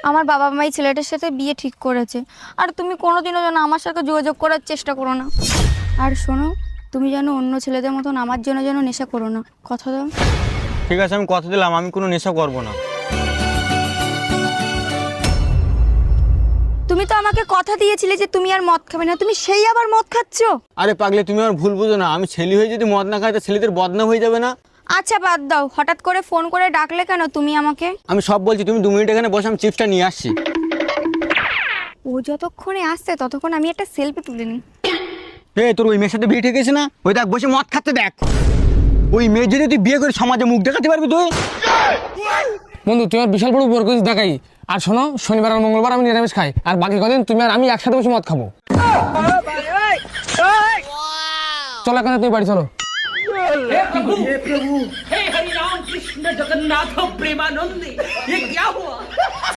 আমার বাবা মাই ছেলেটার সাথে বিয়ে ঠিক করেছে, আর তুমি কোনোদিনও যেন আমার সাথে যোগাযোগ করার চেষ্টা করো না। আর শোনো, তুমি যেন অন্য ছেলেদের মতন আমার জন্য যেন নেশা করো না, কথা দাও। ঠিক আছে, আমি কথা দিলাম আমি কোনো নেশা করবো না। তুমি তো আমাকে কথা দিয়েছিলে যে তুমি আর মদ খাবে না, তুমি সেই আবার মদ খাচ্ছো। আরে পাগলে, তুমি আমার ভুল বুঝো না। আমি ছেলে হয়ে যদি মদ না খাই তা ছেলেদের বদনাম হয়ে যাবে না? আচ্ছা বাদ দাও, হঠাৎ করে ফোন করে ডাকলে কেন তুমি আমাকে? আমি সব বলছি, তুমি 2 মিনিট এখানে বসে, আমি চিপসটা নিয়ে আসছি। ও যতক্ষণে আসছে ততক্ষণ আমি একটা সেলফি তুলে নিই। তোর ওই মেয়ের সাথে বিয়ে ঠিক আছে না? ওই দেখ বসে মদ খাচ্ছে দেখ। ওই মেয়ে যদি তুই বিয়ে করে সমাজে মুখ দেখাতে পারবি তুই? বন্ধু তুমি আর বিশাল বড় উপর করে দেখাই। আর শোনো, শনিবার আর মঙ্গলবার আমি নিরামিষ খাই, আর বাকি কদিন তুমি আর আমি একসাথে বসে মদ খাবো। চলো এখন তুমি বাড়ি চলো। हे हरि राम कृष्ण जगन्नाथ प्रेमानंद, ये क्या हुआ?